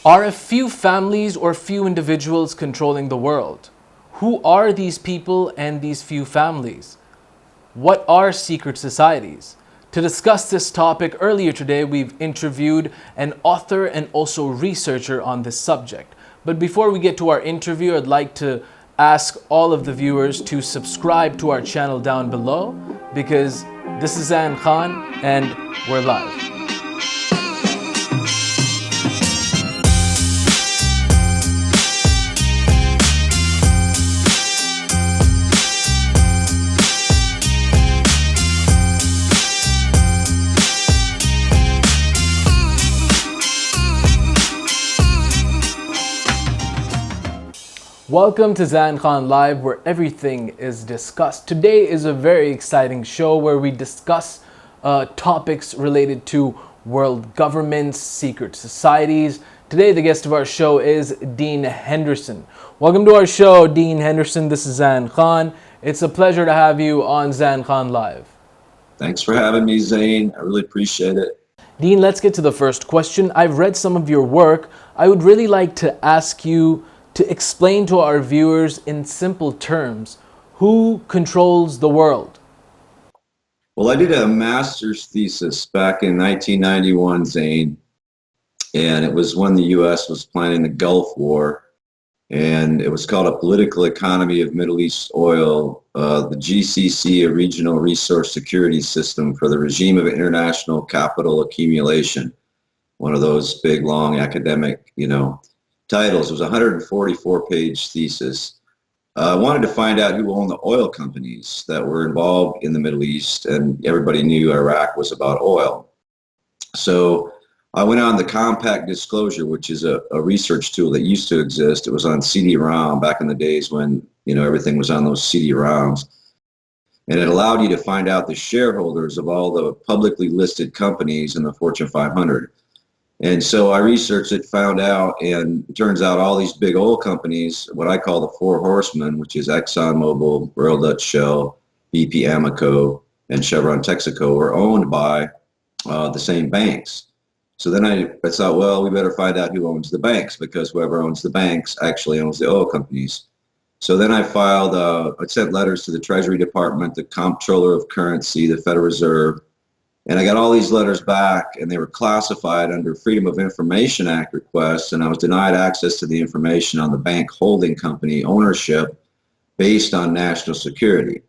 Are a few families or few individuals controlling the world? Who are these people and these few families? What are secret societies? To discuss this topic, earlier today we've interviewed an author and also researcher on this subject. But before we get to our interview, I'd like to ask all of the viewers to subscribe to our channel down below, because this is Zain Khan and we're live. Welcome to Zain Khan Live, where everything is discussed. Today is a very exciting show where we discuss topics related to world governments, secret societies. Today the guest of our show is Dean Henderson. Welcome to our show, Dean Henderson. This is Zain Khan. It's a pleasure to have you on Zain Khan Live. Thanks for having me, Zain. I really appreciate it. Dean, let's get to the first question. I've read some of your work. I would really like to ask you to explain to our viewers in simple terms, who controls the world? Well, I did a master's thesis back in 1991, Zain, and it was when the U.S. was planning the Gulf War, and it was called A Political Economy of Middle East Oil, the GCC, a Regional Resource Security System for the Regime of International Capital Accumulation. One of those big, long academic, titles. It was a 144-page thesis. I wanted to find out who owned the oil companies that were involved in the Middle East, and everybody knew Iraq was about oil. So I went on the Compact Disclosure, which is a research tool that used to exist. It was on CD-ROM back in the days when everything was on those CD-ROMs. And it allowed you to find out the shareholders of all the publicly listed companies in the Fortune 500. And so I researched it, found out, and it turns out all these big oil companies, what I call the Four Horsemen, which is ExxonMobil, Royal Dutch Shell, BP Amoco, and Chevron Texaco, were owned by the same banks. So then I thought, well, we better find out who owns the banks, because whoever owns the banks actually owns the oil companies. So then I sent letters to the Treasury Department, the Comptroller of Currency, the Federal Reserve, and I got all these letters back, and they were classified under Freedom of Information Act requests, and I was denied access to the information on the bank holding company ownership based on national security.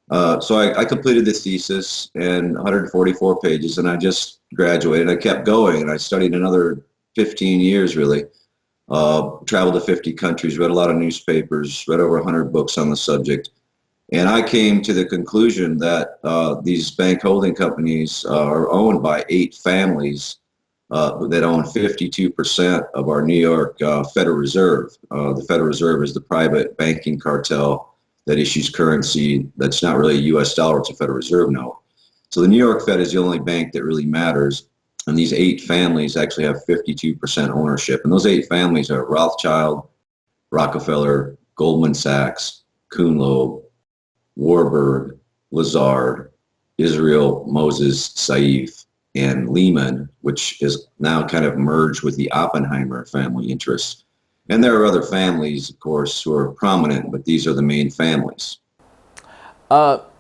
So I completed the thesis in 144 pages, and I just graduated. I kept going, and I studied another 15 years, really. Traveled to 50 countries, read a lot of newspapers, read over 100 books on the subject. And I came to the conclusion that these bank holding companies are owned by 8 families that own 52% of our New York Federal Reserve. The Federal Reserve is the private banking cartel that issues currency that's not really a U.S. dollar, it's a Federal Reserve note. So the New York Fed is the only bank that really matters. And these 8 families actually have 52% ownership. And those 8 families are Rothschild, Rockefeller, Goldman Sachs, Kuhn Loeb, Warburg, Lazard, Israel, Moses, Saif, and Lehman, which is now kind of merged with the Oppenheimer family interests. And there are other families, of course, who are prominent, but these are the main families.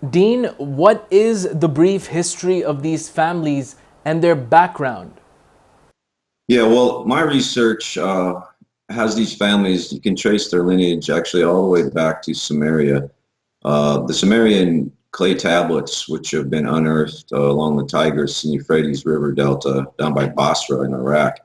Dean, what is the brief history of these families and their background? Yeah, well, my research has these families. You can trace their lineage actually all the way back to Samaria. The Sumerian clay tablets, which have been unearthed along the Tigris and Euphrates River Delta down by Basra in Iraq,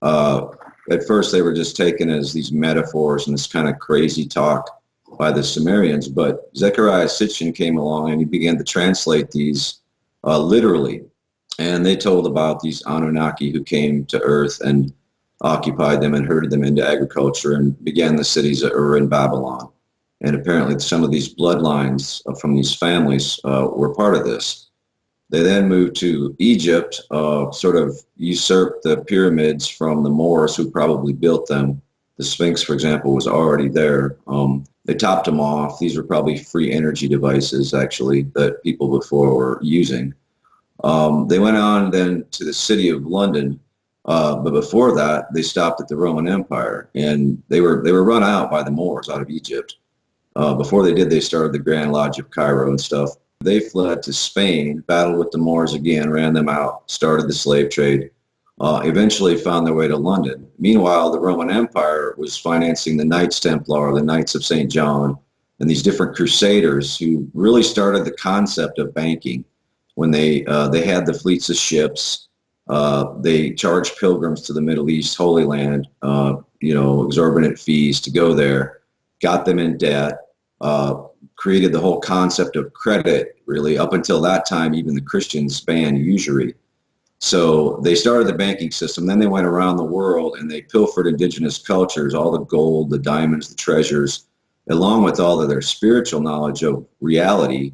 at first they were just taken as these metaphors and this kind of crazy talk by the Sumerians, but Zechariah Sitchin came along and he began to translate these literally, and they told about these Anunnaki who came to Earth and occupied them and herded them into agriculture and began the cities of Ur and Babylon. And apparently some of these bloodlines from these families were part of this. They then moved to Egypt, sort of usurped the pyramids from the Moors who probably built them. The Sphinx, for example, was already there. They topped them off. These were probably free energy devices, actually, that people before were using. They went on then to the city of London, But before that, they stopped at the Roman Empire, and they were run out by the Moors out of Egypt. Before they did, they started the Grand Lodge of Cairo and stuff. They fled to Spain, battled with the Moors again, ran them out, started the slave trade, eventually found their way to London. Meanwhile, the Roman Empire was financing the Knights Templar, the Knights of St. John, and these different crusaders who really started the concept of banking. When they had the fleets of ships, they charged pilgrims to the Middle East, Holy Land, exorbitant fees to go there, got them in debt, created the whole concept of credit. Really, up until that time, even the Christians banned usury. So they started the banking system. Then they went around the world and they pilfered indigenous cultures, all the gold, the diamonds, the treasures, along with all of their spiritual knowledge of reality.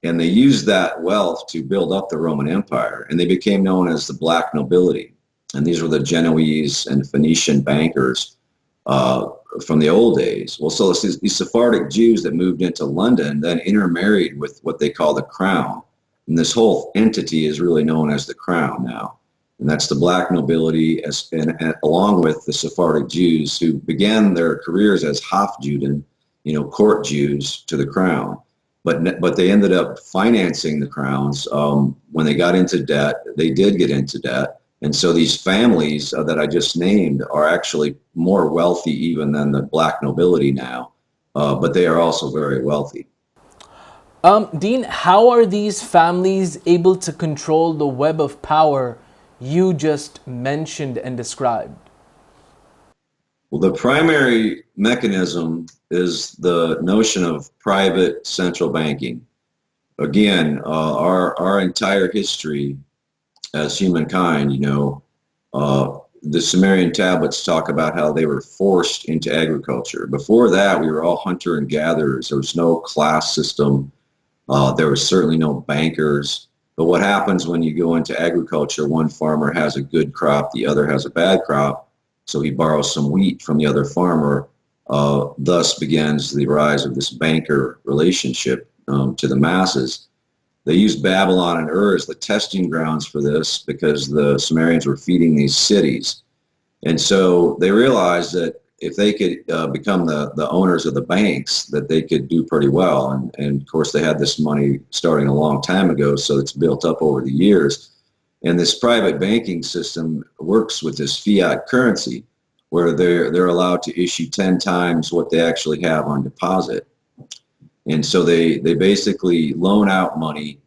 And they used that wealth to build up the Roman Empire. And they became known as the Black Nobility. And these were the Genoese and Phoenician bankers from the old days. Well, so these Sephardic Jews that moved into London then intermarried with what they call the crown. And this whole entity is really known as the crown now. And that's the Black Nobility, and along with the Sephardic Jews who began their careers as Hofjuden, court Jews to the crown. But they ended up financing the crowns when they got into debt. They did get into debt. And so these families that I just named are actually more wealthy even than the Black Nobility now, but they are also very wealthy. Dean, how are these families able to control the web of power you just mentioned and described? Well, the primary mechanism is the notion of private central banking. Again, our entire history as humankind, the Sumerian tablets talk about how they were forced into agriculture. Before that, we were all hunter and gatherers. There was no class system. There was certainly no bankers. But what happens when you go into agriculture, one farmer has a good crop, the other has a bad crop. So he borrows some wheat from the other farmer. Thus begins the rise of this banker relationship to the masses. They used Babylon and Ur as the testing grounds for this because the Sumerians were feeding these cities. And so they realized that if they could become the owners of the banks, that they could do pretty well. And of course, they had this money starting a long time ago, so it's built up over the years. And this private banking system works with this fiat currency, where they're allowed to issue 10 times what they actually have on deposit. And so they basically loan out money,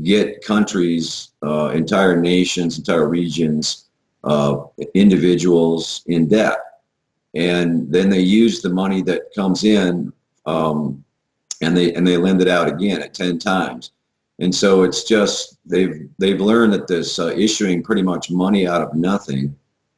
get countries, entire nations, entire regions, individuals in debt. And then they use the money that comes in and they lend it out again at 10 times. And so it's just, they've learned that this issuing pretty much money out of nothing.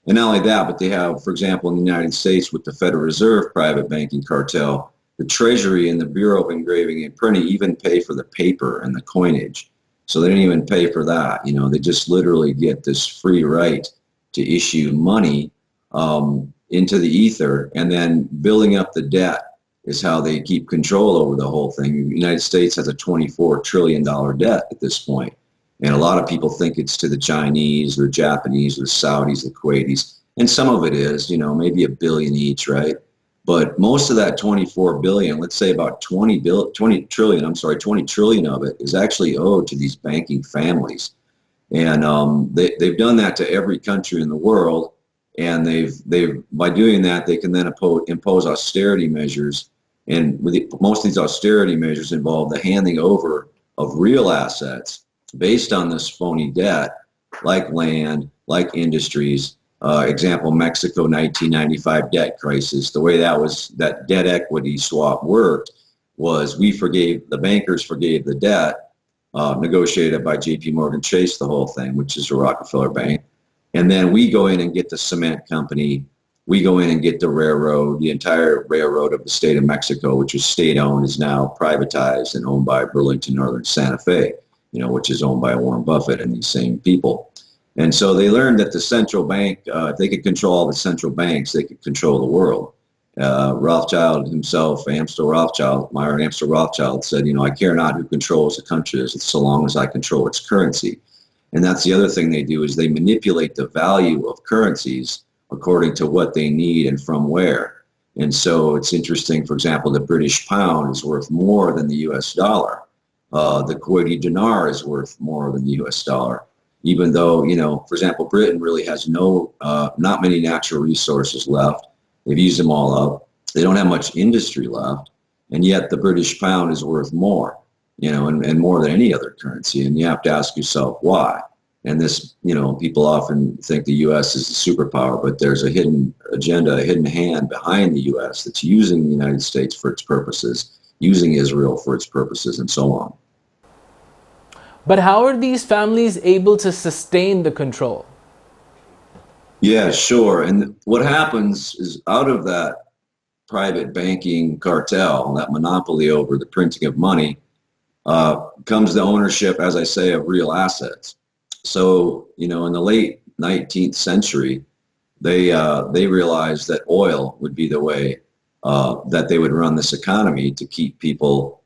And not only that, but they have, for example, in the United States with the Federal Reserve private banking cartel, the Treasury and the Bureau of Engraving and Printing even pay for the paper and the coinage. So they don't even pay for that. They just literally get this free right to issue money into the ether, and then building up the debt is how they keep control over the whole thing. The United States has a $24 trillion debt at this point. And a lot of people think it's to the Chinese or Japanese or the Saudis, the Kuwaitis. And some of it is, maybe $1 billion each, right? But most of that 24 billion, let's say about 20 trillion of it is actually owed to these banking families. And they've done that to every country in the world. And they've by doing that, they can then impose austerity measures. And most of these austerity measures involve the handing over of real assets based on this phony debt, like land, like industries. Example, Mexico 1995 debt crisis. The way that debt equity swap worked was the bankers forgave the debt, negotiated by JP Morgan Chase, the whole thing, which is a Rockefeller bank. And then we go in and get the cement company. We go in and get the railroad. The entire railroad of the state of Mexico, which was state-owned, is now privatized and owned by Burlington Northern Santa Fe, which is owned by Warren Buffett and these same people. And so they learned that the central bank, if they could control all the central banks, they could control the world. Rothschild himself, Myron Amstel Rothschild said, I care not who controls the country so long as I control its currency. And that's the other thing they do, is they manipulate the value of currencies according to what they need and from where. And so it's interesting, for example, the British pound is worth more than the US dollar. The Kuwaiti dinar is worth more than the US dollar, even though, for example, Britain really has not many natural resources left. They've used them all up. They don't have much industry left. And yet the British pound is worth more, and more than any other currency. And you have to ask yourself why. And this, people often think the U.S. is a superpower, but there's a hidden agenda, a hidden hand behind the U.S. that's using the United States for its purposes, using Israel for its purposes, and so on. But how are these families able to sustain the control? Yeah, sure. And what happens is, out of that private banking cartel, that monopoly over the printing of money, comes the ownership, as I say, of real assets. So, in the late 19th century, they realized that oil would be the way that they would run this economy to keep people,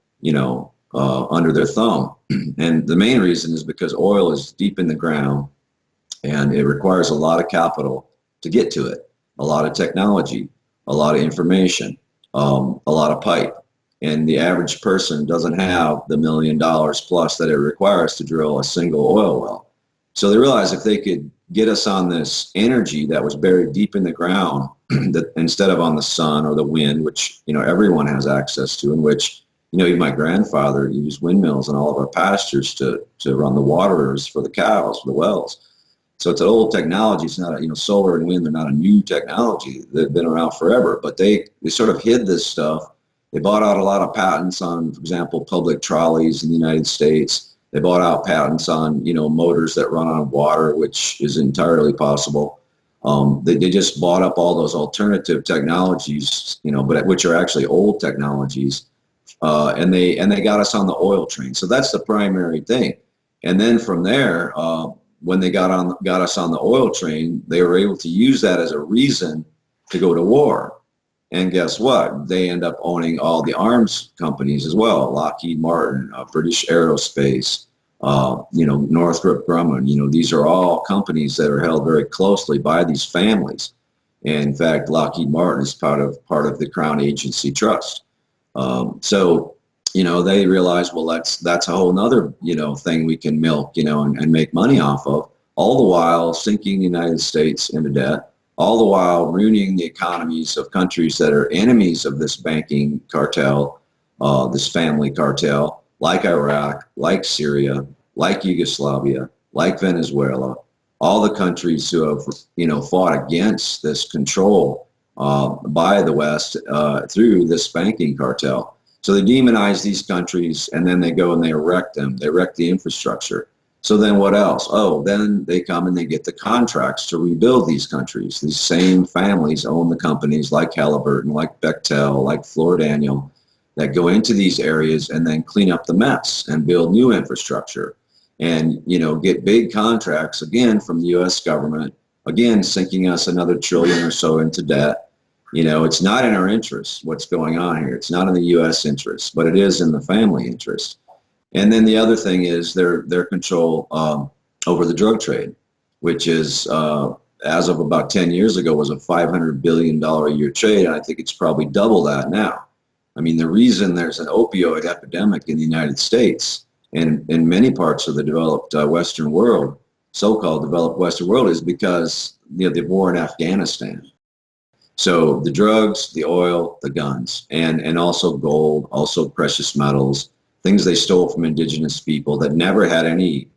under their thumb. And the main reason is because oil is deep in the ground, and it requires a lot of capital to get to it, a lot of technology, a lot of information, a lot of pipe. And the average person doesn't have the $1 million plus that it requires to drill a single oil well. So they realized if they could get us on this energy that was buried deep in the ground, that instead of on the sun or the wind, which everyone has access to, in which even my grandfather used windmills in all of our pastures to run the waterers for the cows, for the wells. So it's an old technology. It's not solar and wind. They're not a new technology. They've been around forever, but they sort of hid this stuff. They bought out a lot of patents on, for example, public trolleys in the United States. They bought out patents on, motors that run on water, which is entirely possible. They just bought up all those alternative technologies, but which are actually old technologies, and they got us on the oil train. So that's the primary thing. And then from there, when they got us on the oil train, they were able to use that as a reason to go to war. And guess what? They end up owning all the arms companies as well. Lockheed Martin, British Aerospace, Northrop Grumman. These are all companies that are held very closely by these families. And in fact, Lockheed Martin is part of the Crown Agency Trust. So they realize, well, that's a whole nother, thing we can milk, and make money off of, all the while sinking the United States into debt, all the while ruining the economies of countries that are enemies of this banking cartel, this family cartel, like Iraq, like Syria, like Yugoslavia, like Venezuela, all the countries who have, fought against this control by the West through this banking cartel. So they demonize these countries, and then they go and they wreck them. They wreck the infrastructure. So then what else? Oh, then they come and they get the contracts to rebuild these countries. These same families own the companies like Halliburton, like Bechtel, like Fluor Daniel, that go into these areas and then clean up the mess and build new infrastructure and, get big contracts, again, from the U.S. government, again, sinking us another $1 trillion or so into debt. It's not in our interest what's going on here. It's not in the U.S. interest, but it is in the family interest. And then the other thing is their control over the drug trade, which is, as of about 10 years ago, was a $500 billion a year trade. And I think it's probably double that now. I mean, the reason there's an opioid epidemic in the United States and in many parts of the developed Western world, so-called developed Western world, is because the war in Afghanistan. So the drugs, the oil, the guns, and also gold, also precious metals, things they stole from indigenous people that never had any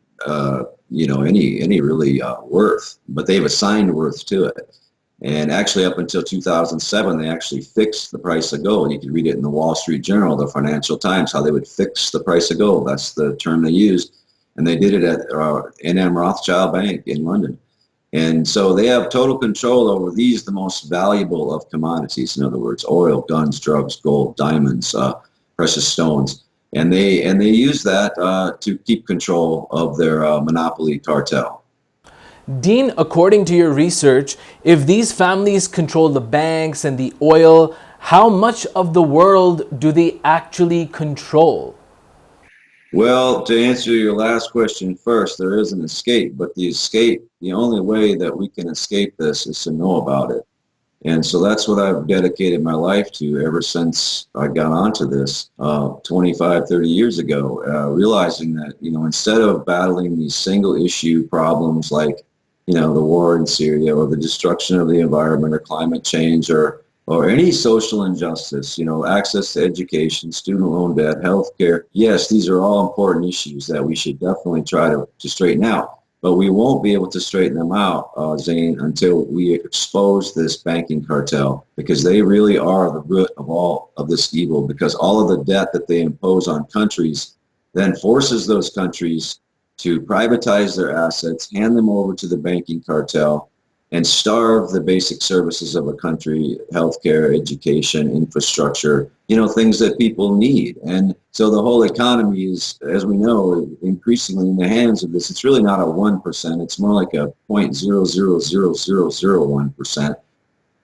really worth, but they've assigned worth to it. And actually, up until 2007, they actually fixed the price of gold. You can read it in the Wall Street Journal, the Financial Times, how they would fix the price of gold. That's the term they used. And they did it at N.M. Rothschild Bank in London. And so they have total control over these, the most valuable of commodities. In other words, oil, guns, drugs, gold, diamonds, precious stones. And they use that to keep control of their monopoly cartel. Dean, according to your research, if these families control the banks and the oil, how much of the world do they actually control? Well, to answer your last question first, there is an escape, but the only way that we can escape this is to know about it. And so that's what I've dedicated my life to ever since I got onto this 25, 30 years ago, realizing that, instead of battling these single issue problems like, the war in Syria or the destruction of the environment or climate change or any social injustice, access to education, student loan debt, healthcare. Yes, these are all important issues that we should definitely try to straighten out. But we won't be able to straighten them out, Zain, until we expose this banking cartel, because they really are the root of all of this evil, because all of the debt that they impose on countries then forces those countries to privatize their assets, hand them over to the banking cartel, and starve the basic services of a country, healthcare, education, infrastructure, things that people need. And so the whole economy is, as we know, increasingly in the hands of this. It's really not a 1%. It's more like a 0.0000001%.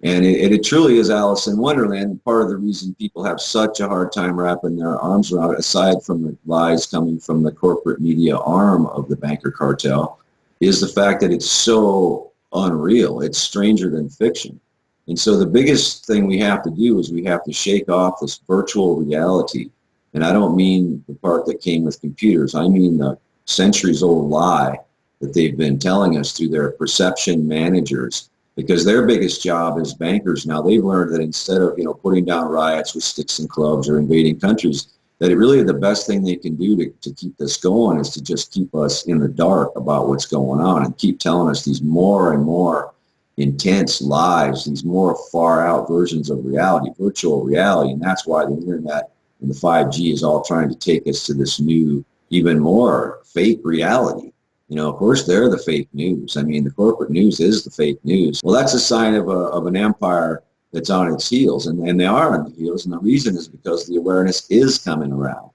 And it truly is Alice in Wonderland. Part of the reason people have such a hard time wrapping their arms around it, aside from the lies coming from the corporate media arm of the banker cartel, is the fact that it's so unreal. It's stranger than fiction. And so the biggest thing we have to do is we have to shake off this virtual reality. And I don't mean the part that came with computers. I mean the centuries-old lie that they've been telling us through their perception managers, because their biggest job as bankers now, they've learned that instead of, putting down riots with sticks and clubs or invading countries, that it really the best thing they can do to keep this going is to just keep us in the dark about what's going on and keep telling us these more and more intense lies, these more far out versions of reality, virtual reality. And that's why the internet and the 5G is all trying to take us to this new, even more fake reality. Of course, they're the fake news. I mean, the corporate news is the fake news. Well, that's a sign of an empire that's on its heels, and they are on the heels, and the reason is because the awareness is coming around.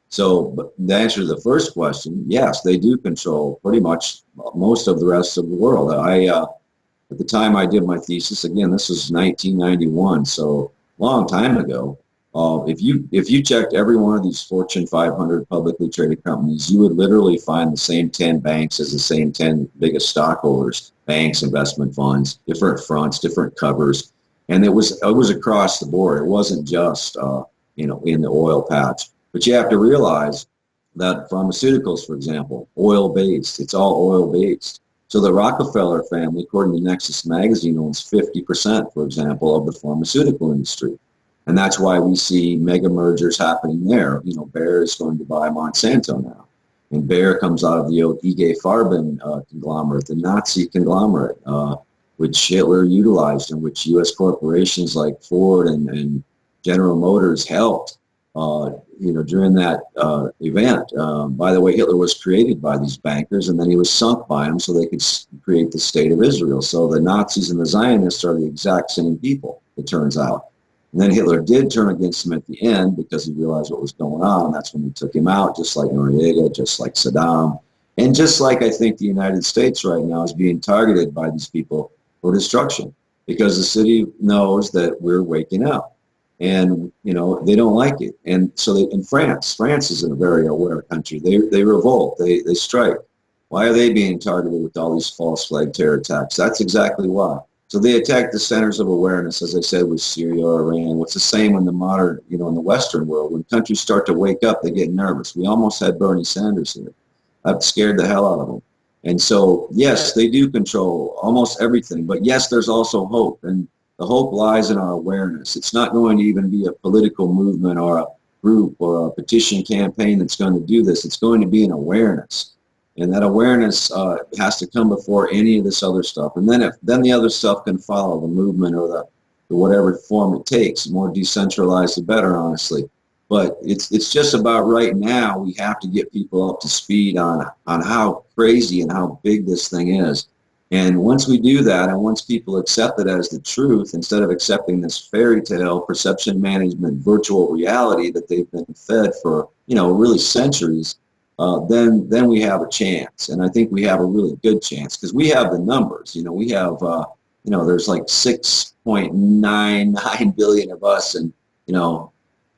So the answer to the first question, yes, they do control pretty much most of the rest of the world. At the time I did my thesis, again, this was 1991, so a long time ago. If you checked every one of these Fortune 500 publicly traded companies, you would literally find the same 10 banks as the same 10 biggest stockholders, banks, investment funds, different fronts, different covers. And it was across the board. It wasn't just, in the oil patch. But you have to realize that pharmaceuticals, for example, oil-based, it's all oil-based. So the Rockefeller family, according to Nexus Magazine, owns 50%, for example, of the pharmaceutical industry. And that's why we see mega mergers happening there. Bayer is going to buy Monsanto now. And Bayer comes out of the old Icke Farben conglomerate, the Nazi conglomerate, which Hitler utilized and which U.S. corporations like Ford and General Motors helped, during that event. By the way, Hitler was created by these bankers, and then he was sunk by them so they could create the state of Israel. So the Nazis and the Zionists are the exact same people, it turns out. And then Hitler did turn against him at the end because he realized what was going on. And that's when he took him out, just like Noriega, just like Saddam. And just like I think the United States right now is being targeted by these people for destruction, because the city knows that we're waking up. And, they don't like it. And so in France is a very aware country. They revolt, they strike. Why are they being targeted with all these false flag terror attacks? That's exactly why. So they attack the centers of awareness, as I said, with Syria or Iran. What's the same in the modern, in the Western world? When countries start to wake up, they get nervous. We almost had Bernie Sanders here. I've scared the hell out of him. And so, yes, they do control almost everything. But yes, there's also hope. And the hope lies in our awareness. It's not going to even be a political movement or a group or a petition campaign that's going to do this. It's going to be an awareness. And that awareness has to come before any of this other stuff. And then the other stuff can follow, the movement or the whatever form it takes. The more decentralized, the better, honestly. But it's just about right now we have to get people up to speed on how crazy and how big this thing is. And once we do that, and once people accept it as the truth, instead of accepting this fairy tale, perception management, virtual reality that they've been fed for, really centuries, then we have a chance. And I think we have a really good chance because we have the numbers. We have, there's like 6.99 billion of us, and,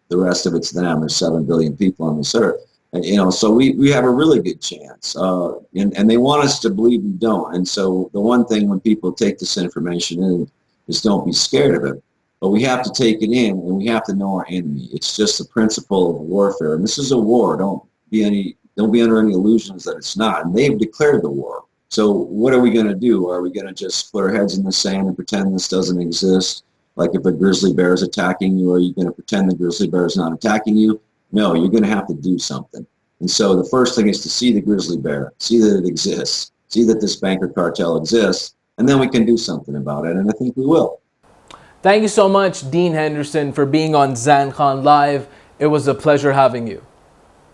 the rest of it's them. There's 7 billion people on this earth. You know, so we have a really good chance. And they want us to believe we don't. And so the one thing when people take this information in is don't be scared of it. But we have to take it in, and we have to know our enemy. It's just the principle of warfare. And this is a war. Don't be under any illusions that it's not. And they've declared the war. So what are we going to do? Are we going to just put our heads in the sand and pretend this doesn't exist? Like if a grizzly bear is attacking you, are you going to pretend the grizzly bear is not attacking you? No, you're going to have to do something. And so the first thing is to see the grizzly bear, see that it exists, see that this banker cartel exists, and then we can do something about it. And I think we will. Thank you so much, Dean Henderson, for being on Zain Khan Live. It was a pleasure having you.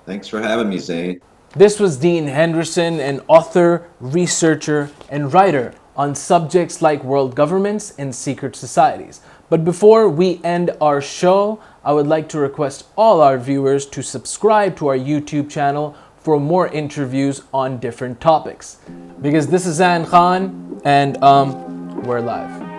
Thanks for having me, Zain. This was Dean Henderson, an author, researcher, and writer on subjects like world governments and secret societies. But before we end our show, I would like to request all our viewers to subscribe to our YouTube channel for more interviews on different topics. Because this is Zain Khan, and we're live.